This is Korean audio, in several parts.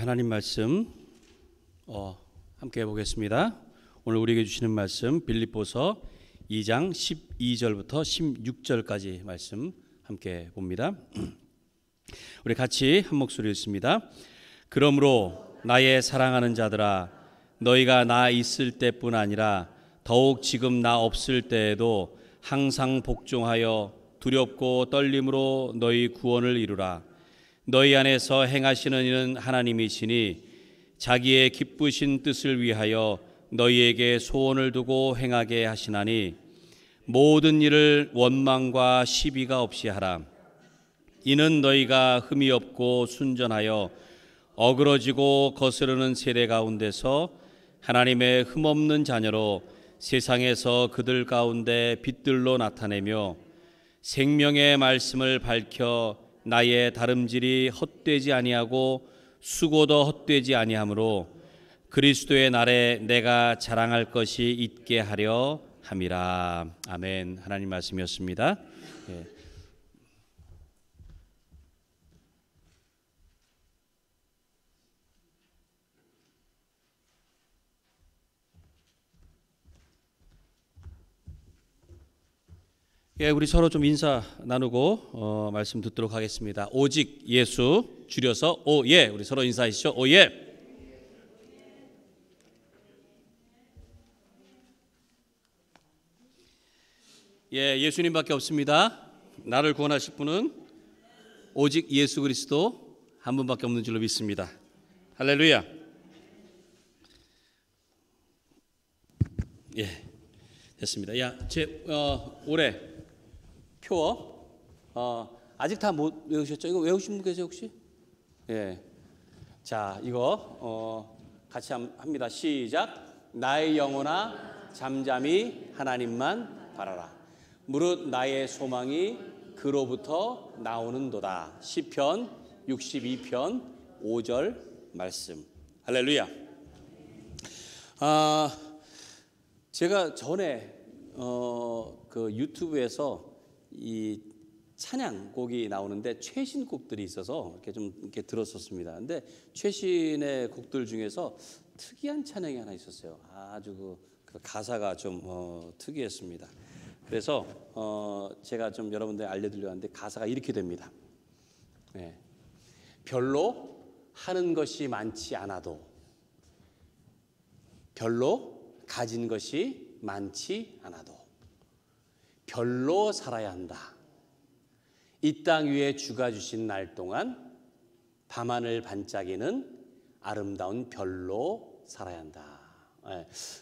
하나님 말씀 함께 해보겠습니다. 오늘 우리에게 주시는 말씀 빌립보서 2장 12절부터 16절까지 말씀 함께 봅니다. 우리 같이 한 목소리 읽습니다. 그러므로 나의 사랑하는 자들아, 너희가 나 있을 때뿐 아니라 더욱 지금 나 없을 때에도 항상 복종하여 두렵고 떨림으로 너희 구원을 이루라. 너희 안에서 행하시는 이는 하나님이시니 자기의 기쁘신 뜻을 위하여 너희에게 소원을 두고 행하게 하시나니 모든 일을 원망과 시비가 없이 하라. 이는 너희가 흠이 없고 순전하여 어그러지고 거스르는 세대 가운데서 하나님의 흠없는 자녀로 세상에서 그들 가운데 빛들로 나타내며 생명의 말씀을 밝혀 나의 다름질이 헛되지 아니하고 수고도 헛되지 아니하므로 그리스도의 날에 내가 자랑할 것이 있게 하려 함이라. 아멘. 하나님 말씀이었습니다. 우리 서로 좀 인사 나누고 말씀 듣도록 하겠습니다. 오직 예수, 줄여서 오예. 우리 서로 인사하시죠. 오예. 예수님밖에 없습니다. 나를 구원하실 분은 오직 예수 그리스도 한 분밖에 없는 줄로 믿습니다. 할렐루야. 됐습니다. 올해 표어 아직 다 못 외우셨죠? 이거 외우신 분 계세요 혹시? 자, 이거 같이 합니다. 시작. 나의 영혼아 잠잠히 하나님만 바라라. 무릇 나의 소망이 그로부터 나오는도다. 시편 62편 5절 말씀. 할렐루야. 제가 전에 그 유튜브에서 이 찬양곡이 나오는데 최신 곡들이 있어서 이렇게 들었었습니다. 근데 최신의 곡들 중에서 특이한 찬양이 하나 있었어요. 아주 그 가사가 좀 특이했습니다. 그래서 제가 좀 여러분들 알려드리려 하는데 가사가 이렇게 됩니다. 별로 하는 것이 많지 않아도, 별로 가진 것이 많지 않아도 별로 살아야 한다. 이 땅 위에 주가 주신 날 동안 밤하늘 반짝이는 아름다운 별로 살아야 한다.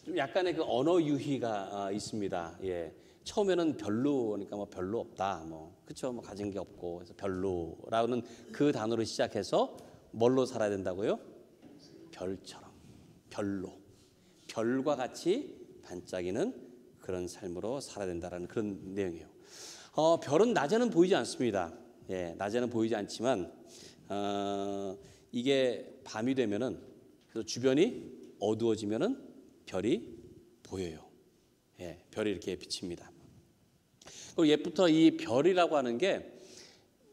좀 약간의 그 언어 유희가 있습니다. 처음에는 별로 그러니까 뭐 별로 없다, 그렇죠? 가진 게 없고, 그래서 별로라는 그 단어로 시작해서 뭘로 살아야 된다고요? 별처럼, 별로, 별과 같이 반짝이는 그런 삶으로 살아야 된다라는 그런 내용이에요. 별은 낮에는 보이지 않습니다. 낮에는 보이지 않지만 이게 밤이 되면은, 그래서 주변이 어두워지면은 별이 보여요. 별이 이렇게 비칩니다. 그리고 옛부터 이 별이라고 하는 게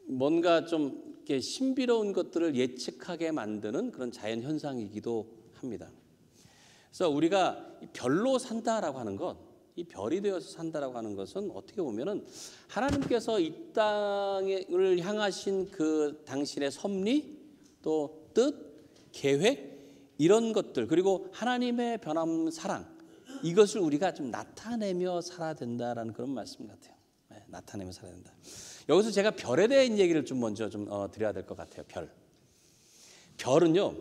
뭔가 좀 이렇게 신비로운 것들을 예측하게 만드는 그런 자연 현상이기도 합니다. 그래서 우리가 별로 산다라고 하는 것, 이 별이 되어서 산다라고 하는 것은 어떻게 보면은 하나님께서 이 땅을 향하신 그 당신의 섭리, 또 뜻, 계획, 이런 것들, 그리고 하나님의 변함 사랑, 이것을 우리가 좀 나타내며 살아야 된다라는 그런 말씀 같아요. 나타내며 살아야 된다. 여기서 제가 별에 대한 얘기를 좀 먼저 드려야 될 것 같아요. 별은요,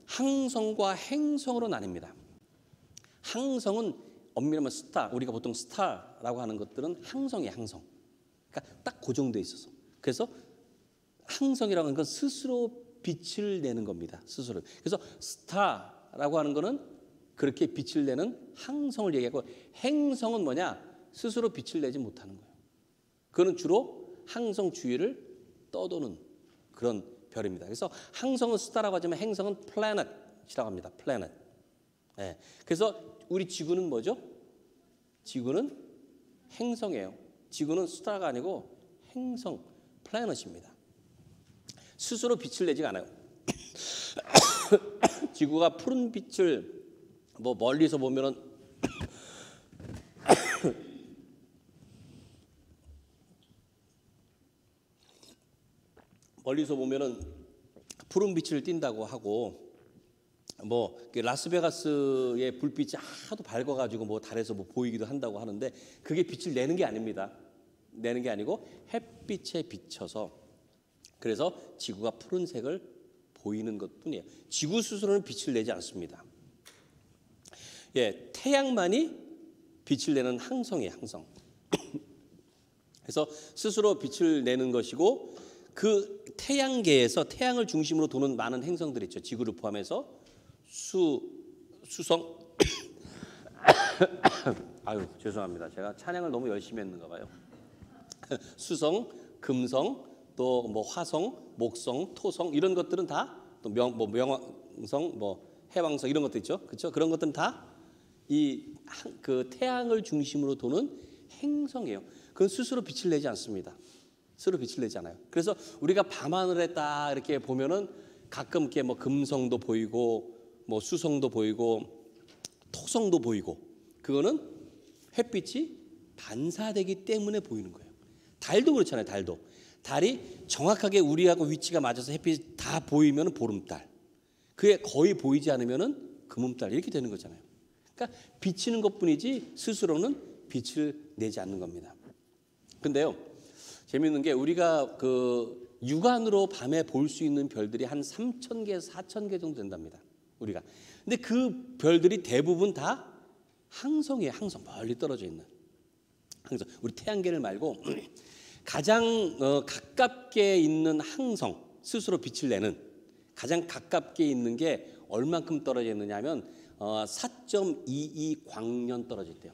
항성과 행성으로 나뉩니다. 항성은 엄밀히 말하면 스타, 우리가 보통 스타라고 하는 것들은 항성이에요. 항성. 그러니까 딱 고정되어 있어서. 그래서 항성이라고 하는 건 스스로 빛을 내는 겁니다. 스스로. 그래서 스타라고 하는 거는 그렇게 빛을 내는 항성을 얘기하고, 행성은 뭐냐? 스스로 빛을 내지 못하는 거예요. 그거는 주로 항성 주위를 떠도는 그런 별입니다. 그래서 항성은 스타라고 하지만 행성은 플래닛이라고 합니다. 플래닛. 그래서 우리 지구는 뭐죠? 지구는 행성이에요. 지구는 스타가 아니고 행성, 플래닛입니다. 스스로 빛을 내지 않아요. 지구가 푸른 빛을 뭐 멀리서 보면은 푸른 빛을 띈다고 하고, 뭐 라스베가스의 불빛이 하도 밝아가지고 뭐 달에서 뭐 보이기도 한다고 하는데, 그게 빛을 내는 게 아닙니다. 내는 게 아니고 햇빛에 비쳐서, 그래서 지구가 푸른색을 보이는 것뿐이에요. 지구 스스로는 빛을 내지 않습니다. 예, 태양만이 빛을 내는 항성이에요, 항성. 그래서 스스로 빛을 내는 것이고, 그 태양계에서 태양을 중심으로 도는 많은 행성들이 있죠. 지구를 포함해서 수성. 아유, 죄송합니다. 제가 찬양을 너무 열심히 했는가 봐요. 수성, 금성, 또 뭐 화성, 목성, 토성 이런 것들은 다 또 명왕성, 뭐 해왕성 이런 것도 있죠. 그렇죠? 그런 것들은 다 그 태양을 중심으로 도는 행성이에요. 그건 스스로 빛을 내지 않습니다. 스스로 빛을 내지 않아요. 그래서 우리가 밤하늘에 딱 이렇게 보면은 가끔 이렇게 뭐 금성도 보이고 뭐 수성도 보이고 토성도 보이고, 그거는 햇빛이 반사되기 때문에 보이는 거예요. 달도 그렇잖아요. 달이 정확하게 우리하고 위치가 맞아서 햇빛이 다 보이면 보름달, 그게 거의 보이지 않으면 금음달 이렇게 되는 거잖아요. 그러니까 비치는 것뿐이지 스스로는 빛을 내지 않는 겁니다. 근데요, 재미있는 게 우리가 그 육안으로 밤에 볼 수 있는 별들이 한 3,000개에서 4,000개 정도 된답니다. 우리가. 근데 그 별들이 대부분 다 항성이에요. 항성, 멀리 떨어져 있는 항성. 우리 태양계를 말고 가장 가깝게 있는 항성, 스스로 빛을 내는 가장 가깝게 있는 게 얼만큼 떨어져 있느냐면 4.22 광년 떨어져 있대요.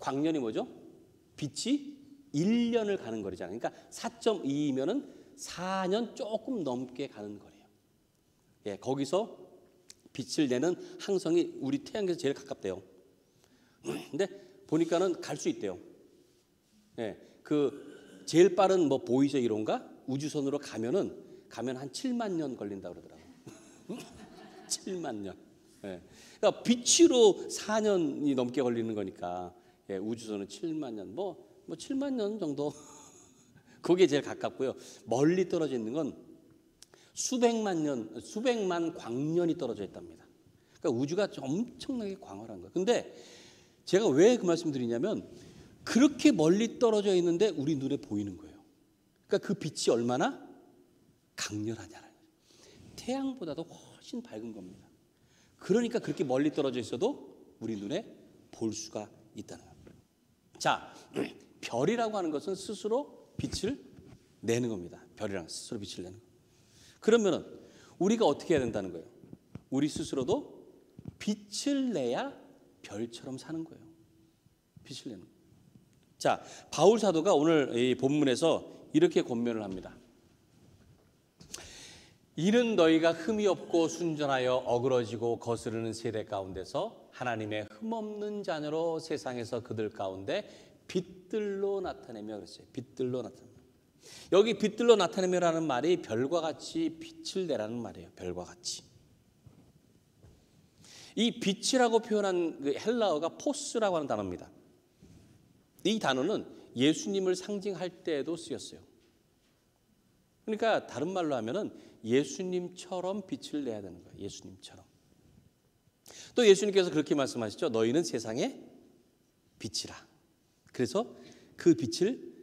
광년이 뭐죠? 빛이 1년을 가는 거리잖아요. 그러니까 4.2이면은 4년 조금 넘게 가는 거리예요. 예, 거기서 빛을 내는 항성이 우리 태양계에서 제일 가깝대요. 근데 보니까는 갈 수 있대요. 예, 그 제일 빠른 뭐 보이저 1호인가 우주선으로 가면 한 7만 년 걸린다 그러더라고요. 7만 년. 예. 그러니까 빛으로 4년이 넘게 걸리는 거니까, 예, 우주선은 7만 년, 뭐 7만 년 정도. 그게 제일 가깝고요. 멀리 떨어져 있는 건 수백만 광년이 떨어져 있답니다. 그러니까 우주가 엄청나게 광활한 거예요. 근데 제가 왜 그 말씀 드리냐면, 그렇게 멀리 떨어져 있는데 우리 눈에 보이는 거예요. 그러니까 그 빛이 얼마나 강렬하냐는 거예요. 태양보다도 훨씬 밝은 겁니다. 그러니까 그렇게 멀리 떨어져 있어도 우리 눈에 볼 수가 있다는 거예요. 자, 별이라고 하는 것은 스스로 빛을 내는 겁니다. 별이랑 스스로 빛을 내는 거예요. 그러면은 우리가 어떻게 해야 된다는 거예요? 우리 스스로도 빛을 내야 별처럼 사는 거예요. 빛을 내는 거예요. 자, 바울 사도가 오늘 이 본문에서 이렇게 권면을 합니다. 이는 너희가 흠이 없고 순전하여 어그러지고 거스르는 세대 가운데서 하나님의 흠없는 자녀로 세상에서 그들 가운데 빛들로 나타내며 그랬어요. 빛들로 나타내며. 여기 빛들로 나타내며라는 말이 별과 같이 빛을 내라는 말이에요. 별과 같이. 이 빛이라고 표현한 그 헬라어가 포스라고 하는 단어입니다. 이 단어는 예수님을 상징할 때에도 쓰였어요. 그러니까 다른 말로 하면은 예수님처럼 빛을 내야 되는 거예요. 예수님처럼. 또 예수님께서 그렇게 말씀하시죠. 너희는 세상의 빛이라. 그래서 그 빛을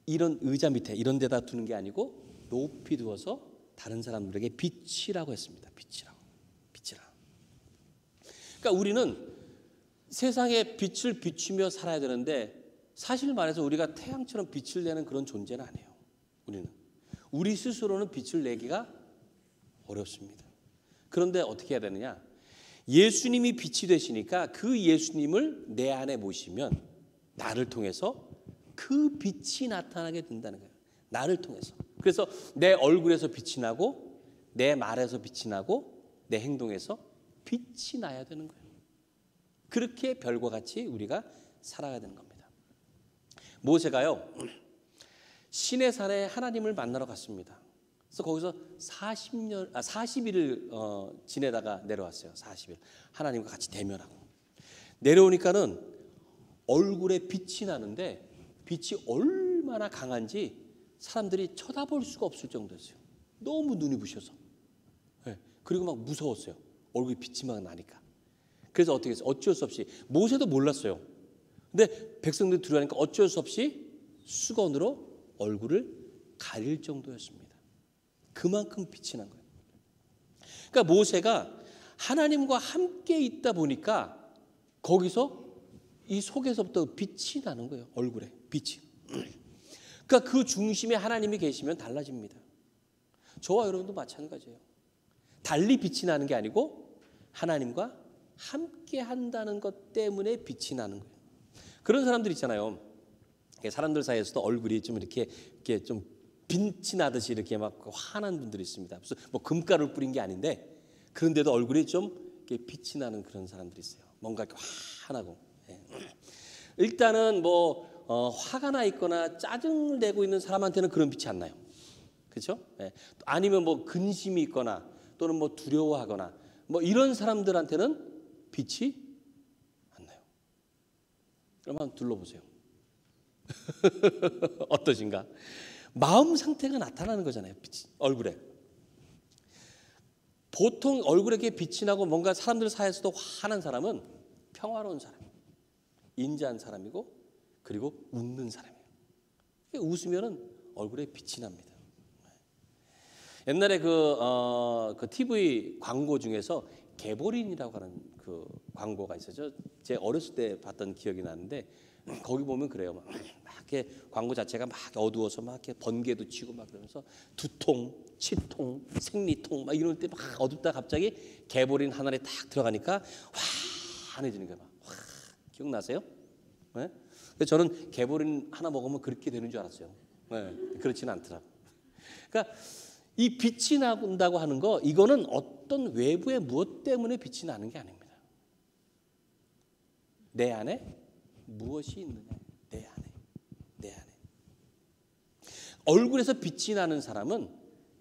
이런 의자 밑에 이런 데다 두는 게 아니고 높이 두어서 다른 사람들에게 빛이라고 했습니다. 빛이라고. 그러니까 우리는 세상에 빛을 비추며 살아야 되는데, 사실 말해서 우리가 태양처럼 빛을 내는 그런 존재는 아니에요. 우리 스스로는 빛을 내기가 어렵습니다. 그런데 어떻게 해야 되느냐? 예수님이 빛이 되시니까 그 예수님을 내 안에 모시면 나를 통해서 그 빛이 나타나게 된다는 거예요. 나를 통해서. 그래서 내 얼굴에서 빛이 나고 내 말에서 빛이 나고 내 행동에서 빛이 나야 되는 거예요. 그렇게 별과 같이 우리가 살아가야 되는 겁니다. 모세가요, 시내산에 하나님을 만나러 갔습니다. 그래서 거기서 40일을 지내다가 내려왔어요. 40일. 하나님과 같이 대면하고. 내려오니까는 얼굴에 빛이 나는데 빛이 얼마나 강한지 사람들이 쳐다볼 수가 없을 정도였어요. 너무 눈이 부셔서. 네. 그리고 막 무서웠어요. 얼굴에 빛이 막 나니까. 그래서 어떻게 했어요? 어쩔 수 없이. 모세도 몰랐어요. 근데 백성들이 들어가니까 어쩔 수 없이 수건으로 얼굴을 가릴 정도였습니다. 그만큼 빛이 난 거예요. 그러니까 모세가 하나님과 함께 있다 보니까 거기서 이 속에서부터 빛이 나는 거예요. 얼굴에 빛이. 그러니까 그 중심에 하나님이 계시면 달라집니다. 저와 여러분도 마찬가지예요. 달리 빛이 나는 게 아니고 하나님과 함께 한다는 것 때문에 빛이 나는 거예요. 그런 사람들 있잖아요. 사람들 사이에서도 얼굴이 좀 이렇게 좀 빛이 나듯이 이렇게 막 환한 분들이 있습니다. 무슨 뭐 금가루를 뿌린 게 아닌데 그런데도 얼굴이 좀 이렇게 빛이 나는 그런 사람들이 있어요. 뭔가 이렇게 환하고. 예. 일단은 화가 나 있거나 짜증을 내고 있는 사람한테는 그런 빛이 안 나요. 그렇죠? 예. 아니면 근심이 있거나 또는 두려워하거나 이런 사람들한테는 빛이 안 나요. 그럼 한번 둘러보세요. 어떠신가? 마음 상태가 나타나는 거잖아요. 빛이 얼굴에. 보통 얼굴에 빛이 나고 뭔가 사람들 사이에서도 환한 사람은 평화로운 사람, 인자한 사람이고 그리고 웃는 사람이에요. 웃으면은 얼굴에 빛이 납니다. 옛날에 그 TV 광고 중에서 개보린이라고 하는 그 광고가 있었죠. 제 어렸을 때 봤던 기억이 나는데 거기 보면 그래요. 막 이렇게 광고 자체가 막 어두워서 막 이렇게 번개도 치고 막 그러면서 두통, 치통, 생리통 막 이럴 때 막 어둡다 갑자기 개보린 하늘에 딱 들어가니까 환해지는 거예요. 막 기억나세요? 네? 그래서 저는 개보린 하나 먹으면 그렇게 되는 줄 알았어요. 네, 그렇지는 않더라고. 그러니까 이 빛이 난다고 하는 거 이거는 어떤 외부의 무엇 때문에 빛이 나는 게 아닙니다. 내 안에 무엇이 있느냐. 내 안에. 얼굴에서 빛이 나는 사람은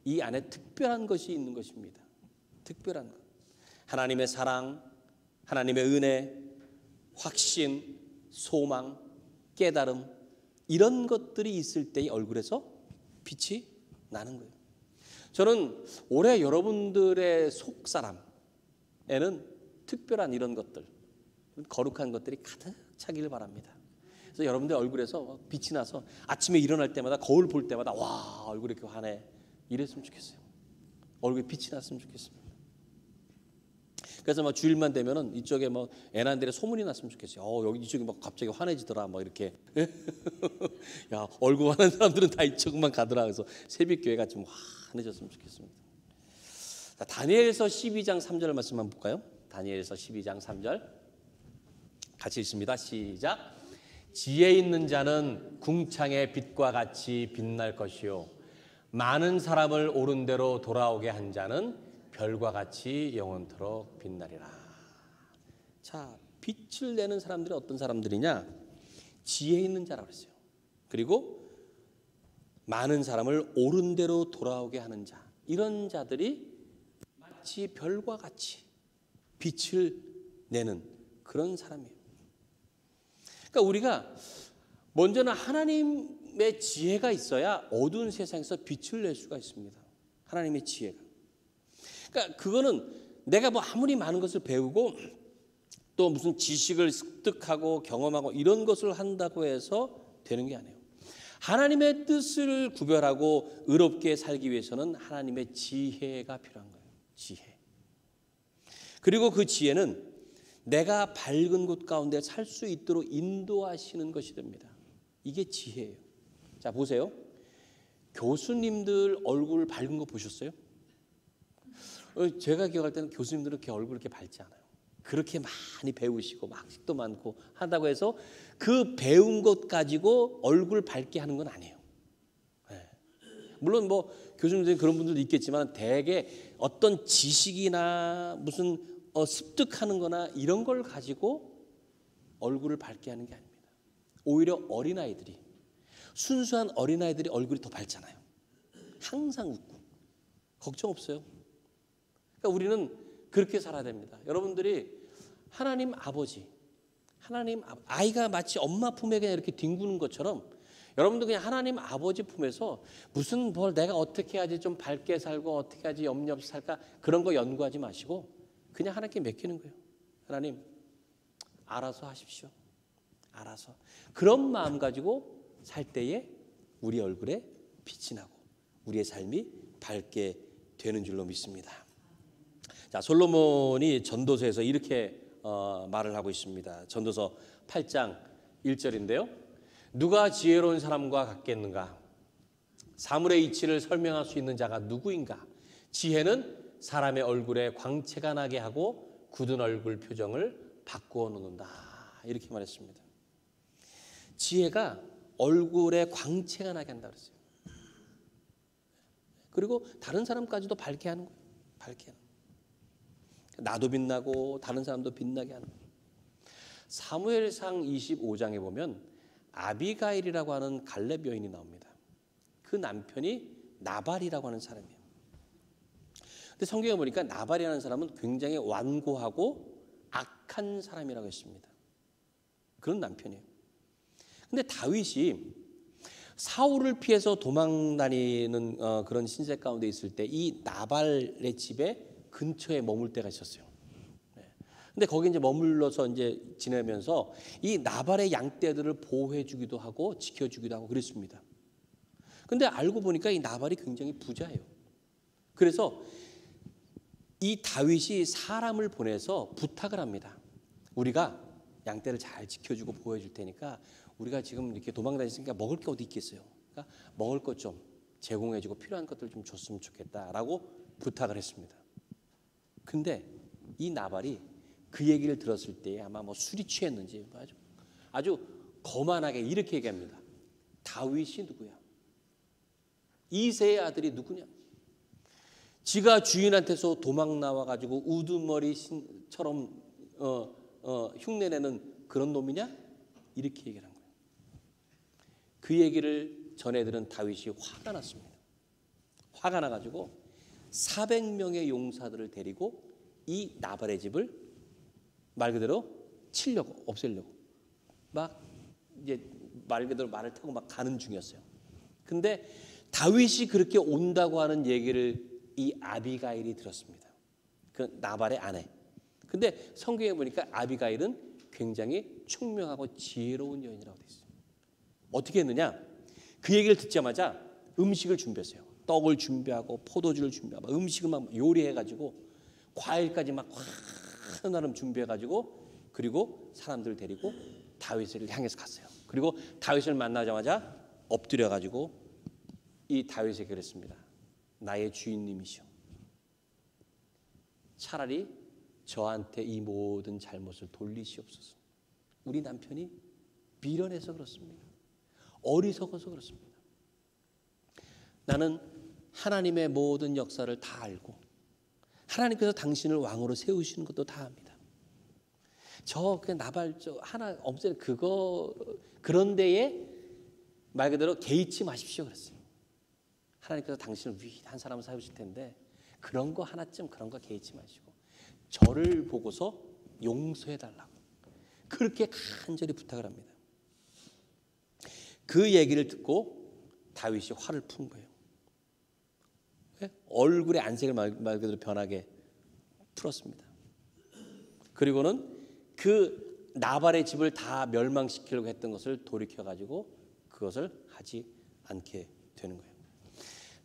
이 안에 특별한 것이 있는 것입니다. 특별한 것. 하나님의 사랑, 하나님의 은혜, 확신, 소망, 깨달음 이런 것들이 있을 때의 얼굴에서 빛이 나는 거예요. 저는 올해 여러분들의 속사람에는 특별한 이런 것들, 거룩한 것들이 가득 차기를 바랍니다. 그래서 여러분들 얼굴에서 빛이 나서 아침에 일어날 때마다 거울 볼 때마다 와 얼굴이 이렇게 환해 이랬으면 좋겠어요. 얼굴에 빛이 났으면 좋겠습니다. 그래서 주일만 되면은 이쪽에 애난들의 소문이 났으면 좋겠어요. 여기 이쪽이 갑자기 환해지더라. 이렇게. 야 얼굴 환한 사람들은 다 이쪽만 가더라. 그래서 새벽교회가 좀 환해졌으면 좋겠습니다. 자, 다니엘서 12장 3절 말씀 한번 볼까요? 다니엘서 12장 3절 같이 읽습니다. 시작. 지혜 있는 자는 궁창의 빛과 같이 빛날 것이요 많은 사람을 옳은 대로 돌아오게 한 자는 별과 같이 영원토록 빛나리라. 자, 빛을 내는 사람들이 어떤 사람들이냐? 지혜 있는 자라고 했어요. 그리고 많은 사람을 옳은 대로 돌아오게 하는 자. 이런 자들이 마치 별과 같이 빛을 내는 그런 사람이에요. 그러니까 우리가 먼저는 하나님의 지혜가 있어야 어두운 세상에서 빛을 낼 수가 있습니다. 하나님의 지혜가. 그러니까 그거는 내가 아무리 많은 것을 배우고 또 무슨 지식을 습득하고 경험하고 이런 것을 한다고 해서 되는 게 아니에요. 하나님의 뜻을 구별하고 의롭게 살기 위해서는 하나님의 지혜가 필요한 거예요. 지혜. 그리고 그 지혜는 내가 밝은 곳 가운데 살 수 있도록 인도하시는 것이 됩니다. 이게 지혜예요. 자, 보세요. 교수님들 얼굴 밝은 거 보셨어요? 제가 기억할 때는 교수님들은 이렇게 얼굴 이렇게 밝지 않아요. 그렇게 많이 배우시고 학식도 많고 한다고 해서 그 배운 것 가지고 얼굴 밝게 하는 건 아니에요. 네. 물론 교수님들이 그런 분들도 있겠지만 대개 어떤 지식이나 무슨 습득하는 거나 이런 걸 가지고 얼굴을 밝게 하는 게 아닙니다. 오히려 어린아이들이 순수한 어린아이들이 얼굴이 더 밝잖아요. 항상 웃고 걱정 없어요. 그러니까 우리는 그렇게 살아야 됩니다. 여러분들이 하나님 아버지, 아이가 마치 엄마 품에 그냥 이렇게 뒹구는 것처럼 여러분도 그냥 하나님 아버지 품에서 무슨 뭘 내가 어떻게 해야지 좀 밝게 살고 어떻게 해야지 염려 없이 살까 그런 거 연구하지 마시고 그냥 하나님께 맡기는 거예요. 하나님 알아서 하십시오. 알아서. 그런 마음 가지고 살 때에 우리 얼굴에 빛이 나고 우리의 삶이 밝게 되는 줄로 믿습니다. 자, 솔로몬이 전도서에서 이렇게 말을 하고 있습니다. 전도서 8장 1절인데요. 누가 지혜로운 사람과 같겠는가? 사물의 이치를 설명할 수 있는 자가 누구인가? 지혜는 사람의 얼굴에 광채가 나게 하고 굳은 얼굴 표정을 바꾸어 놓는다. 이렇게 말했습니다. 지혜가 얼굴에 광채가 나게 한다 그랬어요. 그리고 다른 사람까지도 밝게 하는 거예요. 밝게 하는 거예요. 나도 빛나고 다른 사람도 빛나게 하는 거예요. 사무엘상 25장에 보면 아비가일이라고 하는 갈렙 여인이 나옵니다. 그 남편이 나발이라고 하는 사람이에요. 근데 성경에 보니까 나발이라는 사람은 굉장히 완고하고 악한 사람이라고 했습니다. 그런 남편이에요. 근데 다윗이 사울을 피해서 도망다니는 그런 신세 가운데 있을 때 이 나발의 집에 근처에 머물 때가 있었어요. 근데 거기 이제 머물러서 이제 지내면서 이 나발의 양떼들을 보호해 주기도 하고 지켜 주기도 하고 그랬습니다. 근데 알고 보니까 이 나발이 굉장히 부자예요. 그래서 이 다윗이 사람을 보내서 부탁을 합니다. 우리가 양떼를 잘 지켜주고 보호해 줄 테니까 우리가 지금 이렇게 도망다니니까 먹을 게 어디 있겠어요. 그러니까 먹을 것 좀 제공해 주고 필요한 것들 좀 줬으면 좋겠다라고 부탁을 했습니다. 근데 이 나발이 그 얘기를 들었을 때 아마 뭐 술이 취했는지 아주 거만하게 이렇게 얘기합니다. 다윗이 누구야? 이새의 아들이 누구냐? 지가 주인한테서 도망 나와가지고 우두머리처럼 흉내내는 그런 놈이냐? 이렇게 얘기를 한 거예요. 그 얘기를 전해 들은 다윗이 화가 났습니다. 화가 나가지고 400명의 용사들을 데리고 이 나발의 집을 말 그대로 치려고 없애려고 막 이제 말 그대로 말을 타고 막 가는 중이었어요. 근데 다윗이 그렇게 온다고 하는 얘기를 이 아비가일이 들었습니다. 그 나발의 아내. 근데 성경에 보니까 아비가일은 굉장히 총명하고 지혜로운 여인이라고 되어 있어요. 어떻게 했느냐? 그 얘기를 듣자마자 음식을 준비했어요. 떡을 준비하고 포도주를 준비하고 음식을 막 요리해가지고 과일까지 막 나름 준비해가지고 그리고 사람들을 데리고 다윗을 향해서 갔어요. 그리고 다윗을 만나자마자 엎드려가지고 이 다윗에게 그랬습니다. 나의 주인님이시오. 차라리 저한테 이 모든 잘못을 돌리시옵소서. 우리 남편이 미련해서 그렇습니다. 어리석어서 그렇습니다. 나는 하나님의 모든 역사를 다 알고 하나님께서 당신을 왕으로 세우시는 것도 다 압니다. 그 나발 하나 없애는 그런 데에 말 그대로 개의치 마십시오 그랬어요. 하나님께서 당신을 위대한 사람을 세우실 텐데 그런 거 하나쯤 그런 거 개의치 마시고 저를 보고서 용서해 달라고 그렇게 간절히 부탁을 합니다. 그 얘기를 듣고 다윗이 화를 푼 거예요. 얼굴의 안색을 말 그대로 변하게 풀었습니다. 그리고는 그 나발의 집을 다 멸망시키려고 했던 것을 돌이켜가지고 그것을 하지 않게 되는 거예요.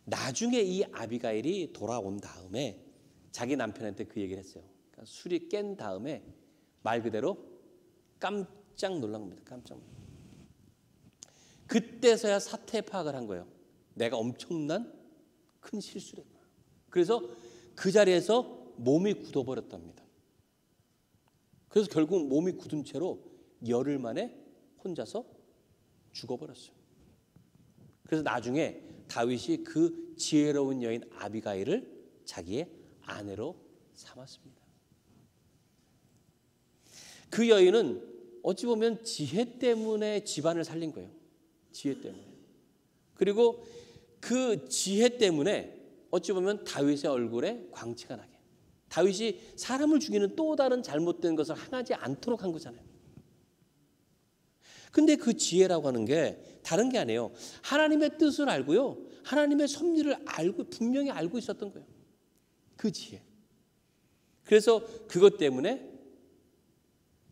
나중에 이 아비가일이 돌아온 다음에 자기 남편한테 그 얘기를 했어요. 그러니까 술이 깬 다음에 말 그대로 깜짝 놀란 겁니다. 깜짝 놀란. 그때서야 사태 파악을 한 거예요. 내가 엄청난 큰 실수를 했구나. 그래서 그 자리에서 몸이 굳어버렸답니다. 그래서 결국 몸이 굳은 채로 열흘 만에 혼자서 죽어버렸어요. 그래서 나중에 다윗이 그 지혜로운 여인 아비가일을 자기의 아내로 삼았습니다. 그 여인은 어찌 보면 지혜 때문에 집안을 살린 거예요. 지혜 때문에. 그리고 그 지혜 때문에 어찌 보면 다윗의 얼굴에 광채가 나게, 다윗이 사람을 죽이는 또 다른 잘못된 것을 행하지 않도록 한 거잖아요. 근데 그 지혜라고 하는 게 다른 게 아니에요. 하나님의 뜻을 알고요, 하나님의 섭리를 알고 분명히 알고 있었던 거예요. 그 지혜. 그래서 그것 때문에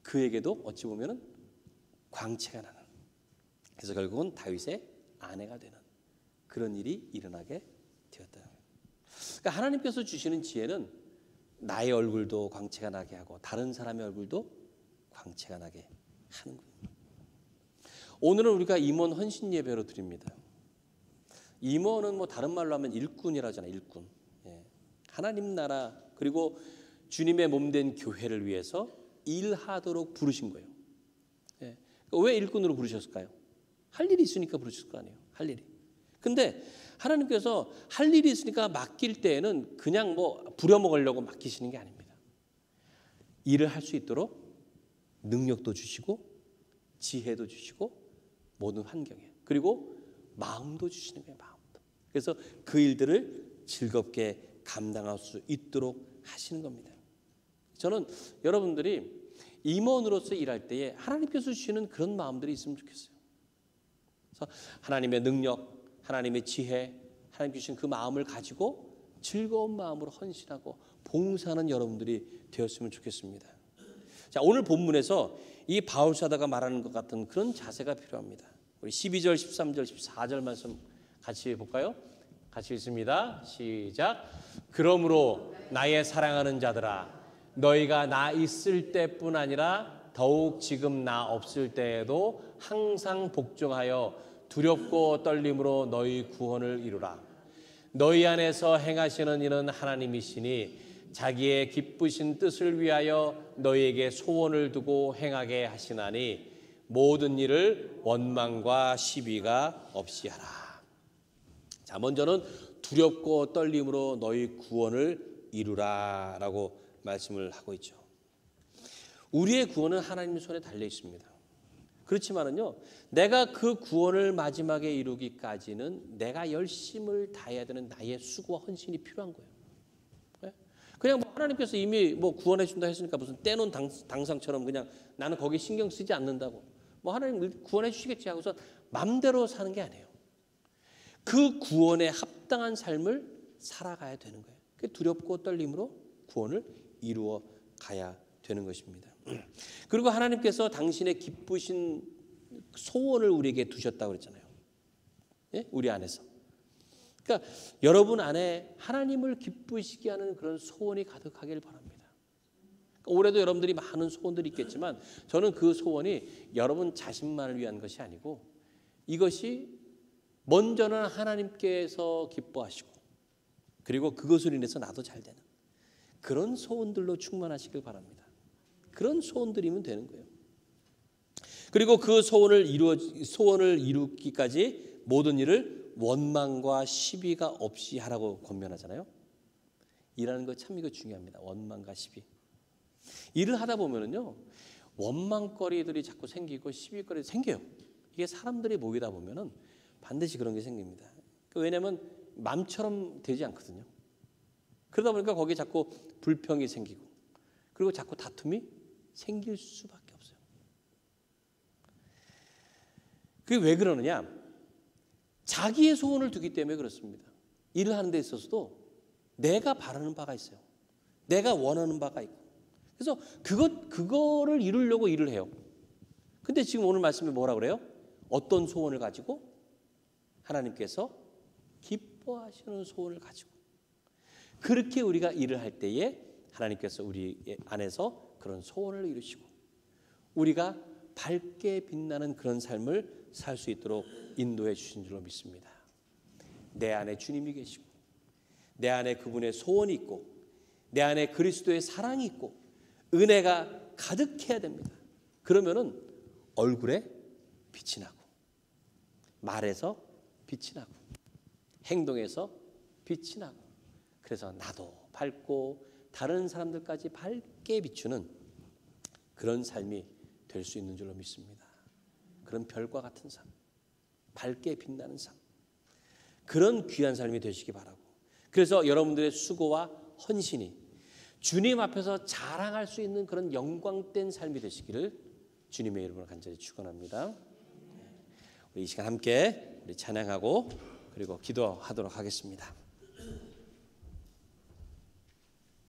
그에게도 어찌 보면은 광채가 나는, 그래서 결국은 다윗의 아내가 되는 그런 일이 일어나게 되었다. 그러니까 하나님께서 주시는 지혜는 나의 얼굴도 광채가 나게 하고 다른 사람의 얼굴도 광채가 나게 하는 거예요. 오늘은 우리가 임원 헌신 예배로 드립니다. 임원은 뭐 다른 말로 하면 일꾼이라 하잖아요. 일꾼. 예. 하나님 나라 그리고 주님의 몸된 교회를 위해서 일하도록 부르신 거예요. 예. 왜 일꾼으로 부르셨을까요? 할 일이 있으니까 부르셨을 거 아니에요. 할 일이. 근데 하나님께서 할 일이 있으니까 맡길 때에는 그냥 뭐 부려먹으려고 맡기시는 게 아닙니다. 일을 할 수 있도록 능력도 주시고 지혜도 주시고 모든 환경에, 그리고 마음도 주시는 거예요. 마음도. 그래서 그 일들을 즐겁게 감당할 수 있도록 하시는 겁니다. 저는 여러분들이 임원으로서 일할 때에 하나님께서 주시는 그런 마음들이 있으면 좋겠어요. 그래서 하나님의 능력, 하나님의 지혜, 하나님 주신 그 마음을 가지고 즐거운 마음으로 헌신하고 봉사하는 여러분들이 되었으면 좋겠습니다. 자, 오늘 본문에서 이 바울 사도가 말하는 것 같은 그런 자세가 필요합니다. 우리 12절, 13절, 14절 말씀 같이 볼까요? 같이 읽습니다. 시작. 그러므로 나의 사랑하는 자들아, 너희가 나 있을 때뿐 아니라 더욱 지금 나 없을 때에도 항상 복종하여 두렵고 떨림으로 너희 구원을 이루라. 너희 안에서 행하시는 이는 하나님이시니 자기의 기쁘신 뜻을 위하여 너희에게 소원을 두고 행하게 하시나니 모든 일을 원망과 시비가 없이 하라. 자, 먼저는 두렵고 떨림으로 너희 구원을 이루라라고 말씀을 하고 있죠. 우리의 구원은 하나님 손에 달려 있습니다. 그렇지만은요, 내가 그 구원을 마지막에 이루기까지는 내가 열심을 다해야 되는 나의 수고와 헌신이 필요한 거예요. 그냥 뭐 하나님께서 이미 뭐 구원해 준다 했으니까 무슨 떼놓은 당상처럼 그냥 나는 거기 신경 쓰지 않는다고 뭐 하나님 구원해 주시겠지 하고서 맘대로 사는 게 아니에요. 그 구원에 합당한 삶을 살아가야 되는 거예요. 두렵고 떨림으로 구원을 이루어 가야 되는 것입니다. 그리고 하나님께서 당신의 기쁘신 소원을 우리에게 두셨다고 그랬잖아요. 예? 우리 안에서. 그러니까 여러분 안에 하나님을 기쁘시게 하는 그런 소원이 가득하길 바랍니다. 그러니까 올해도 여러분들이 많은 소원들이 있겠지만 저는 그 소원이 여러분 자신만을 위한 것이 아니고 이것이 먼저는 하나님께서 기뻐하시고 그리고 그것으로 인해서 나도 잘 되는 그런 소원들로 충만하시길 바랍니다. 그런 소원들이면 되는 거예요. 그리고 그 소원을 이루기까지 모든 일을 원망과 시비가 없이 하라고 권면하잖아요. 일하는 거 참 이거 중요합니다. 원망과 시비. 일을 하다 보면은요, 원망거리들이 자꾸 생기고 시비거리 생겨요. 이게 사람들이 모이다 보면은 반드시 그런 게 생깁니다. 왜냐하면 마음처럼 되지 않거든요. 그러다 보니까 거기에 자꾸 불평이 생기고 그리고 자꾸 다툼이 생길 수밖에 없어요. 그게 왜 그러느냐? 자기의 소원을 두기 때문에 그렇습니다. 일을 하는 데 있어서도 내가 바라는 바가 있어요. 내가 원하는 바가 있고. 그래서 그거를 이루려고 일을 해요. 근데 지금 오늘 말씀에 뭐라 그래요? 어떤 소원을 가지고? 하나님께서 기뻐하시는 소원을 가지고. 그렇게 우리가 일을 할 때에 하나님께서 우리 안에서 그런 소원을 이루시고 우리가 밝게 빛나는 그런 삶을 살 수 있도록 인도해 주신 줄로 믿습니다. 내 안에 주님이 계시고 내 안에 그분의 소원이 있고 내 안에 그리스도의 사랑이 있고 은혜가 가득해야 됩니다. 그러면은 얼굴에 빛이 나고 말에서 빛이 나고 행동에서 빛이 나고 그래서 나도 밝고 다른 사람들까지 밝게 비추는 그런 삶이 될 수 있는 줄로 믿습니다. 그런 별과 같은 삶, 밝게 빛나는 삶, 그런 귀한 삶이 되시기 바라고 그래서 여러분들의 수고와 헌신이 주님 앞에서 자랑할 수 있는 그런 영광된 삶이 되시기를 주님의 이름으로 간절히 축원합니다. 우리 이 시간 함께 우리 찬양하고 그리고 기도하도록 하겠습니다.